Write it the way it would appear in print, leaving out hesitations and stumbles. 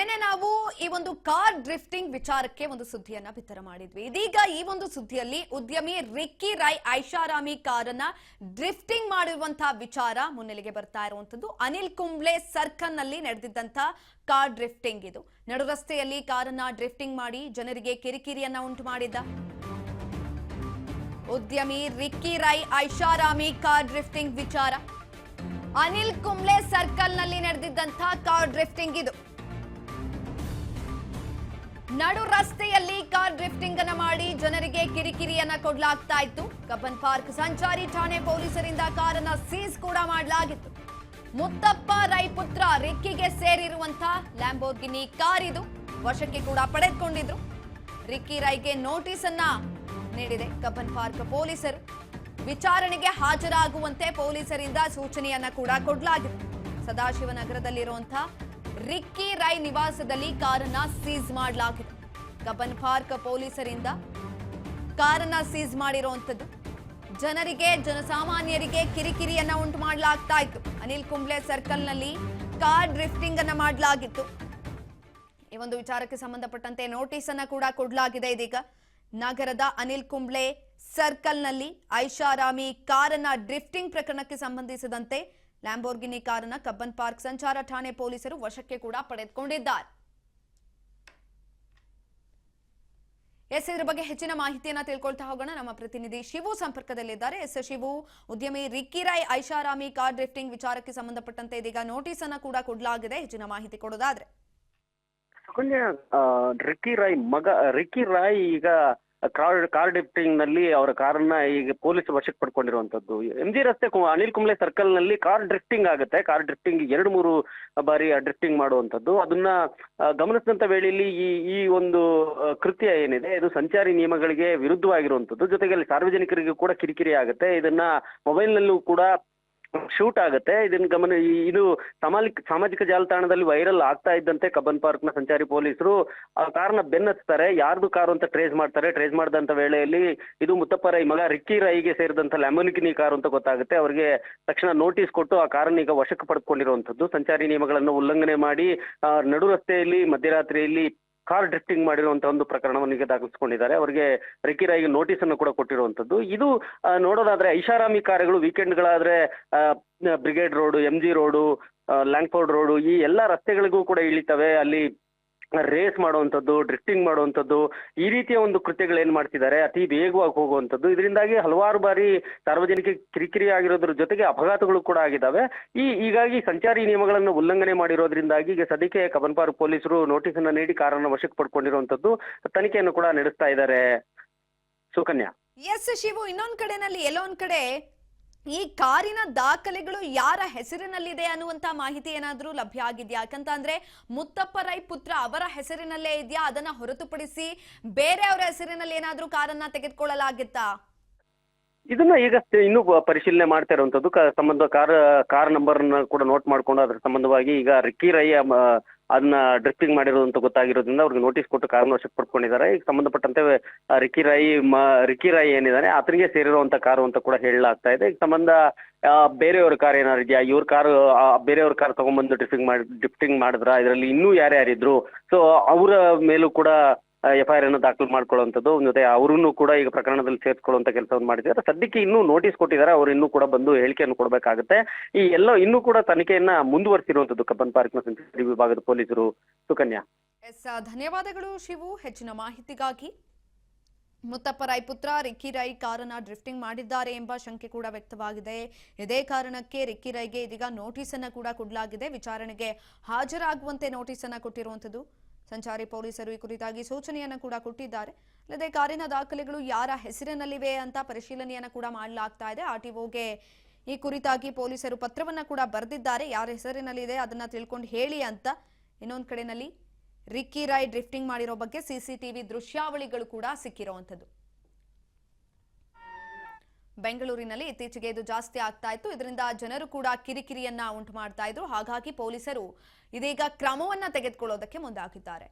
ನಿನ್ನೆ ನಾವು ಈ ಒಂದು ಕಾರ್ ಡ್ರಿಫ್ಟಿಂಗ್ ವಿಚಾರಕ್ಕೆ ಒಂದು ಸುದ್ದಿಯನ್ನ ಬಿತ್ತರ ಮಾಡಿದ್ವಿ. ಇದೀಗ ಈ ಒಂದು ಸುದ್ದಿಯಲ್ಲಿ ಉದ್ಯಮಿ ರಿಕ್ಕಿ ರೈ ಐಷಾರಾಮಿ ಕಾರನ್ನ ಡ್ರಿಫ್ಟಿಂಗ್ ಮಾಡಿರುವಂತಹ ವಿಚಾರ ಮುನ್ನೆಲೆಗೆ ಬರ್ತಾ ಇರುವಂತದ್ದು. ಅನಿಲ್ ಕುಂಬ್ಳೆ ಸರ್ಕಲ್ ನಲ್ಲಿ ನಡೆದಿದ್ದಂತಹ ಕಾರ್ ಡ್ರಿಫ್ಟಿಂಗ್ ಇದು. ನಡು ರಸ್ತೆಯಲ್ಲಿ ಕಾರನ್ನ ಡ್ರಿಫ್ಟಿಂಗ್ ಮಾಡಿ ಜನರಿಗೆ ಕಿರಿಕಿರಿಯನ್ನ ಉಂಟು ಮಾಡಿದ್ದ ಉದ್ಯಮಿ ರಿಕ್ಕಿ ರೈ ಐಷಾರಾಮಿ ಕಾರ್ ಡ್ರಿಫ್ಟಿಂಗ್ ವಿಚಾರ. ಅನಿಲ್ ಕುಂಬ್ಳೆ ಸರ್ಕಲ್ ನಲ್ಲಿ ನಡೆದಿದ್ದಂತಹ ಕಾರ್ ಡ್ರಿಫ್ಟಿಂಗ್ ಇದು. ನಡು ರಸ್ತೆಯಲ್ಲಿ ಕಾರ್ ಡ್ರಿಫ್ಟಿಂಗ್ ಅನ್ನ ಮಾಡಿ ಜನರಿಗೆ ಕಿರಿಕಿರಿಯನ್ನ ಕೊಡಲಾಗ್ತಾ ಇತ್ತು. ಕಬ್ಬನ್ ಪಾರ್ಕ್ ಸಂಚಾರಿ ಠಾಣೆ ಪೊಲೀಸರಿಂದ ಕಾರನ್ನ ಸೀಸ್ ಕೂಡ ಮಾಡಲಾಗಿತ್ತು. ಮುತ್ತಪ್ಪ ರೈ ಪುತ್ರ ರಿಕ್ಕಿಗೆ ಸೇರಿರುವಂತಹ ಲ್ಯಾಂಬೋರ್ಗಿನಿ ಕಾರ್ ಇದು. ವಶಕ್ಕೆ ಕೂಡ ಪಡೆದುಕೊಂಡಿದ್ರು. ರಿಕ್ಕಿ ರೈಗೆ ನೋಟಿಸ್ ಅನ್ನ ನೀಡಿದೆ ಕಬ್ಬನ್ ಪಾರ್ಕ್ ಪೊಲೀಸರು. ವಿಚಾರಣೆಗೆ ಹಾಜರಾಗುವಂತೆ ಪೊಲೀಸರಿಂದ ಸೂಚನೆಯನ್ನ ಕೂಡ ಕೊಡಲಾಗಿತ್ತು. ಸದಾಶಿವನಗರದಲ್ಲಿರುವಂತಹ ರಿಕ್ಕಿ ರೈ ನಿವಾಸದಲ್ಲಿ ಕಾರನ್ನ ಸೀಸ್ ಮಾಡಲಾಗಿದೆ. ಕಬ್ಬನ್ ಪಾರ್ಕ್ ಪೊಲೀಸರಿಂದ ಕಾರನ್ನ ಸೀಸ್ ಮಾಡಿರುವಂತದ್ದು. ಜನಸಾಮಾನ್ಯರಿಗೆ ಕಿರಿಕಿರಿಯನ್ನ ಉಂಟು ಮಾಡಲಾಗ್ತಾ ಇತ್ತು. ಅನಿಲ್ ಕುಂಬ್ಳೆ ಸರ್ಕಲ್ ನಲ್ಲಿ ಕಾರ್ ಡ್ರಿಫ್ಟಿಂಗ್ ಅನ್ನ ಮಾಡಲಾಗಿತ್ತು. ಈ ಒಂದು ವಿಚಾರಕ್ಕೆ ಸಂಬಂಧಪಟ್ಟಂತೆ ನೋಟಿಸ್ ಅನ್ನ ಕೂಡ ಕೊಡಲಾಗಿದೆ. ಇದೀಗ ನಗರದ ಅನಿಲ್ ಕುಂಬ್ಳೆ ಸರ್ಕಲ್ ನಲ್ಲಿ ಐಷಾರಾಮಿ ಕಾರನ್ನ ಡ್ರಿಫ್ಟಿಂಗ್ ಪ್ರಕರಣಕ್ಕೆ ಸಂಬಂಧಿಸಿದಂತೆ ಲ್ಯಾಂಬೋರ್ಗಿನಿ ಕಾರನ್ನ ಕಬ್ಬನ್ ಪಾರ್ಕ್ ಸಂಚಾರ ಠಾಣೆ ಪೊಲೀಸರು ವಶಕ್ಕೆ ಕೂಡ ಪಡೆದುಕೊಂಡಿದ್ದಾರೆ. ಇದ್ರ ಬಗ್ಗೆ ಹೆಚ್ಚಿನ ಮಾಹಿತಿಯನ್ನ ತಿಳ್ಕೊಳ್ತಾ ಹೋಗೋಣ. ನಮ್ಮ ಪ್ರತಿನಿಧಿ ಶಿವು ಸಂಪರ್ಕದಲ್ಲಿದ್ದಾರೆ. ಶಿವು, ಉದ್ಯಮಿ ರಿಕ್ಕಿ ರೈ ಐಷಾರಾಮಿ ಕಾರ್ ಡ್ರಿಫ್ಟಿಂಗ್ ವಿಚಾರಕ್ಕೆ ಸಂಬಂಧಪಟ್ಟಂತೆ ಇದೀಗ ನೋಟಿಸ್ ಅನ್ನ ಕೂಡ ಕೊಡಲಾಗಿದೆ. ಹೆಚ್ಚಿನ ಮಾಹಿತಿ ಕೊಡೋದಾದ್ರೆ ರಿಕ್ಕಿ ರೈ ಮಗ ರಿಕ್ಕಿ ರೈ ಈಗ ಕಾರ್ ಡ್ರಿಫ್ಟಿಂಗ್ ನಲ್ಲಿ ಅವರ ಕಾರನ್ನ ಈಗ ಪೊಲೀಸರು ವಶಕ್ಕೆ ಪಡ್ಕೊಂಡಿರುವಂತದ್ದು. MG ರಸ್ತೆ ಅನಿಲ್ ಕುಂಬ್ಳೆ ಸರ್ಕಲ್ ನಲ್ಲಿ ಕಾರ್ ಡ್ರಿಫ್ಟಿಂಗ್ ಆಗುತ್ತೆ. ಕಾರ್ ಡ್ರಿಫ್ಟಿಂಗ್ 2-3 ಬಾರಿ ಡ್ರಿಫ್ಟಿಂಗ್ ಮಾಡುವಂತದ್ದು. ಅದನ್ನ ಗಮನಿಸಿದಂತ ವೇಳೆಯಲ್ಲಿ ಈ ಒಂದು ಕೃತ್ಯ ಏನಿದೆ ಇದು ಸಂಚಾರಿ ನಿಯಮಗಳಿಗೆ ವಿರುದ್ಧವಾಗಿರುವಂತದ್ದು. ಜೊತೆಗೆ ಅಲ್ಲಿ ಸಾರ್ವಜನಿಕರಿಗೂ ಕೂಡ ಕಿರಿಕಿರಿ ಆಗುತ್ತೆ. ಇದನ್ನ ಮೊಬೈಲ್ ನಲ್ಲೂ ಕೂಡ ಶೂಟ್ ಆಗುತ್ತೆ. ಇದನ್ನ ಇದು ಸಾಮಾಜಿಕ ಜಾಲತಾಣದಲ್ಲಿ ವೈರಲ್ ಆಗ್ತಾ ಇದ್ದಂತೆ ಕಬ್ಬನ್ ಪಾರ್ಕ್ ನ ಸಂಚಾರಿ ಪೊಲೀಸರು ಆ ಕಾರ್ನ ಬೆನ್ನತ್ತಾರೆ. ಯಾರ್ದು ಕಾರು ಅಂತ ಟ್ರೇಸ್ ಮಾಡ್ತಾರೆ. ಟ್ರೇಸ್ ಮಾಡಿದಂತ ವೇಳೆಯಲ್ಲಿ ಇದು ಮುತ್ತಪ್ಪ ರೈ ಮಗ ರಿಕ್ಕಿ ರೈಗೆ ಸೇರಿದಂತ ಲ್ಯಾಂಬೋರ್ಗಿನಿ ಕಾರು ಅಂತ ಗೊತ್ತಾಗುತ್ತೆ. ಅವರಿಗೆ ತಕ್ಷಣ ನೋಟಿಸ್ ಕೊಟ್ಟು ಆ ಕಾರನ್ನ ಈಗ ವಶಕ್ಕೆ ಪಡೆದುಕೊಂಡಿರುವಂತದ್ದು. ಸಂಚಾರಿ ನಿಯಮಗಳನ್ನು ಉಲ್ಲಂಘನೆ ಮಾಡಿ ನಡು ರಸ್ತೆಯಲ್ಲಿ ಮಧ್ಯರಾತ್ರಿಯಲ್ಲಿ ಕಾರ್ ಡ್ರಿಫ್ಟಿಂಗ್ ಮಾಡಿರುವಂತಹ ಒಂದು ಪ್ರಕರಣವನ್ನು ಈಗ ದಾಖಲಿಸಿಕೊಂಡಿದ್ದಾರೆ. ಅವರಿಗೆ ರಿಕ್ಕಿ ರೈಗೆ ನೋಟಿಸ್ ಅನ್ನು ಕೂಡ ಕೊಟ್ಟಿರುವಂತದ್ದು. ಇದು ನೋಡೋದಾದ್ರೆ ಐಷಾರಾಮಿ ಕಾರುಗಳು ವೀಕೆಂಡ್ಗಳಾದ್ರೆ brigade road, MG road, Langford road ಈ ಎಲ್ಲಾ ರಸ್ತೆಗಳಿಗೂ ಕೂಡ ಇಳಿತವೆ. ಅಲ್ಲಿ ರೇಸ್ ಮಾಡುವಂಥದ್ದು, ಡ್ರಿಫ್ಟಿಂಗ್ ಮಾಡುವಂಥದ್ದು, ಈ ರೀತಿಯ ಒಂದು ಕೃತ್ಯಗಳೇನ್ ಮಾಡ್ತಿದ್ದಾರೆ ಅತಿ ವೇಗವಾಗಿ ಹೋಗುವಂಥದ್ದು. ಇದರಿಂದಾಗಿ ಹಲವಾರು ಬಾರಿ ಸಾರ್ವಜನಿಕ ಕಿರಿಕಿರಿ ಆಗಿರೋದ್ರ ಜೊತೆಗೆ ಅಪಘಾತಗಳು ಕೂಡ ಆಗಿದ್ದಾವೆ. ಹೀಗಾಗಿ ಸಂಚಾರಿ ನಿಯಮಗಳನ್ನು ಉಲ್ಲಂಘನೆ ಮಾಡಿರೋದ್ರಿಂದಾಗಿ ಈಗ ಸದ್ಯಕ್ಕೆ ಕಬ್ಬನ್ ಪಾರ್ಕ್ ಪೊಲೀಸರು ನೋಟಿಸ್ ಅನ್ನ ನೀಡಿ ಕಾರನ್ನು ವಶಕ್ಕೆ ಪಡ್ಕೊಂಡಿರುವಂತದ್ದು. ತನಿಖೆಯನ್ನು ಕೂಡ ನಡೆಸ್ತಾ ಇದ್ದಾರೆ. ಸುಕನ್ಯಾ. ಎಸ್ ಶಿವು, ಇನ್ನೊಂದ್ ಕಡೆನಲ್ಲಿ ಎಲ್ಲೊಂದ್ ಕಡೆ ಈ ಕಾರಿನ ದಾಖಲೆಗಳು ಯಾರ ಹೆಸರಿನಲ್ಲಿದೆ ಅನ್ನುವಂತ ಮಾಹಿತಿ ಏನಾದ್ರೂ ಲಭ್ಯ ಆಗಿದ್ಯಾ? ಯಾಕಂತಂದ್ರೆ ಮುತ್ತಪ್ಪ ರೈ ಪುತ್ರ ಅವರ ಹೆಸರಿನಲ್ಲೇ ಇದೆಯಾ? ಅದನ್ನ ಹೊರತುಪಡಿಸಿ ಬೇರೆಯವರ ಹೆಸರಿನಲ್ಲಿ ಏನಾದ್ರೂ ಕಾರನ್ನ ತೆಗೆದುಕೊಳ್ಳಲಾಗಿತ್ತಾ? ಇದನ್ನ ಈಗ ಇನ್ನೂ ಪರಿಶೀಲನೆ ಮಾಡ್ತಾ ಇರುವಂತದ್ದು. ಕಾರ್ ನಂಬರ್ ಕೂಡ ನೋಟ್ ಮಾಡ್ಕೊಂಡು ಅದ್ರ ಸಂಬಂಧವಾಗಿ ಈಗ ರಿಕ್ಕಿ ರೈ ಅದನ್ನ ಡ್ರಿಫ್ಟಿಂಗ್ ಮಾಡಿರೋದು ಗೊತ್ತಾಗಿರೋದ್ರಿಂದ ಅವ್ರಿಗೆ ನೋಟಿಸ್ ಕೊಟ್ಟು ಕಾರನ್ನ ವಶಕ್ಕೆ ಪಡ್ಕೊಂಡಿದ್ದಾರೆ. ಈಗ ಸಂಬಂಧಪಟ್ಟಂತೆ ರಿಕ್ಕಿ ರೈ ಏನಿದಾನೆ ಆತನಿಗೆ ಸೇರಿರುವಂತ ಕಾರು ಅಂತ ಕೂಡ ಹೇಳಲಾಗ್ತಾ ಇದೆ. ಈಗ ಸಂಬಂಧ ಬೇರೆಯವ್ರ ಕಾರ್ ಏನಾರು ಇದೆಯಾ, ಇವ್ರ ಕಾರ್ ಬೇರೆಯವ್ರ ಕಾರ್ ತಗೊಂಡ್ಬಂದು ಡ್ರಿಫ್ಟಿಂಗ್ ಮಾಡಿದ್ರ, ಇದರಲ್ಲಿ ಇನ್ನೂ ಯಾರ್ಯಾರಿದ್ರು, ಸೊ ಅವರ ಮೇಲೂ ಕೂಡ FIR ಅನ್ನು ದಾಖಲು ಮಾಡ್ಕೊಳ್ಳುವಂಥದ್ದು. ಜೊತೆ ಅವರನ್ನು ಕೂಡ ಈಗ ಪ್ರಕರಣದಲ್ಲಿ ಸೇರಿಸ್ಕೊಳ್ಳುವಂತ ಕೆಲಸವನ್ನು ಮಾಡಿದ್ದಾರೆ. ಸದ್ಯಕ್ಕೆ ಇನ್ನೂ ನೋಟಿಸ್ ಕೊಟ್ಟಿದ್ದಾರೆ. ಅವರು ಇನ್ನೂ ಕೂಡ ಬಂದು ಹೇಳಿಕೆಯನ್ನು ಕೊಡಬೇಕಾಗುತ್ತೆ. ಈ ಎಲ್ಲ ಇನ್ನೂ ಕೂಡ ತನಿಖೆಯನ್ನ ಮುಂದುವರಿಸಿರುವಂತದ್ದು ಕಬ್ಬನ್ ಪಾರ್ಕ್ನ ಸಂಚಾರಿ ವಿಭಾಗದ ಪೊಲೀಸರು. ಸುಕನ್ಯಾ. ಧನ್ಯವಾದಗಳು ಶಿವು ಹೆಚ್ಚಿನ ಮಾಹಿತಿಗಾಗಿ. ಮುತ್ತಪ್ಪ ರೈ ಪುತ್ರ ರಿಕ್ಕಿ ರೈ ಕಾರನ್ನ ಡ್ರಿಫ್ಟಿಂಗ್ ಮಾಡಿದ್ದಾರೆ ಎಂಬ ಶಂಕೆ ಕೂಡ ವ್ಯಕ್ತವಾಗಿದೆ. ಇದೇ ಕಾರಣಕ್ಕೆ ರಿಕ್ಕಿ ರೈಗೆ ಇದೀಗ ನೋಟಿಸ್ ಅನ್ನ ಕೂಡ ಕೊಡಲಾಗಿದೆ. ವಿಚಾರಣೆಗೆ ಹಾಜರಾಗುವಂತೆ ನೋಟಿಸ್ ಅನ್ನ ಕೊಟ್ಟಿರುವಂತದ್ದು. ಸಂಚಾರಿ ಪೊಲೀಸರು ಈ ಕುರಿತಾಗಿ ಸೂಚನೆಯನ್ನ ಕೂಡ ಕೊಟ್ಟಿದ್ದಾರೆ. ಅಲ್ಲದೆ ಕಾರಿನ ದಾಖಲೆಗಳು ಯಾರ ಹೆಸರಿನಲ್ಲಿವೆ ಅಂತ ಪರಿಶೀಲನೆಯನ್ನ ಕೂಡ ಮಾಡಲಾಗ್ತಾ ಇದೆ. RTOಗೆ ಈ ಕುರಿತಾಗಿ ಪೊಲೀಸರು ಪತ್ರವನ್ನ ಕೂಡ ಬರೆದಿದ್ದಾರೆ. ಯಾರ ಹೆಸರಿನಲ್ಲಿದೆ ಅದನ್ನ ತಿಳ್ಕೊಂಡು ಹೇಳಿ ಅಂತ. ಇನ್ನೊಂದು ಕಡೆನಲ್ಲಿ ರಿಕ್ಕಿ ರೈ ಡ್ರಿಫ್ಟಿಂಗ್ ಮಾಡಿರೋ ಬಗ್ಗೆ CCTV ದೃಶ್ಯಾವಳಿಗಳು ಕೂಡ ಸಿಕ್ಕಿರುವಂತದ್ದು. ಬೆಂಗಳೂರಿನಲ್ಲಿ ಇತ್ತೀಚೆಗೆ ಇದು ಜಾಸ್ತಿ ಆಗ್ತಾ ಇತ್ತು. ಇದರಿಂದ ಜನರು ಕೂಡ ಕಿರಿಕಿರಿಯನ್ನ ಉಂಟು ಮಾಡ್ತಾ ಇದ್ರು. ಹಾಗಾಗಿ ಪೊಲೀಸರು ಇದೀಗ ಕ್ರಮವನ್ನ ತೆಗೆದುಕೊಳ್ಳೋದಕ್ಕೆ ಮುಂದಾಗಿದ್ದಾರೆ.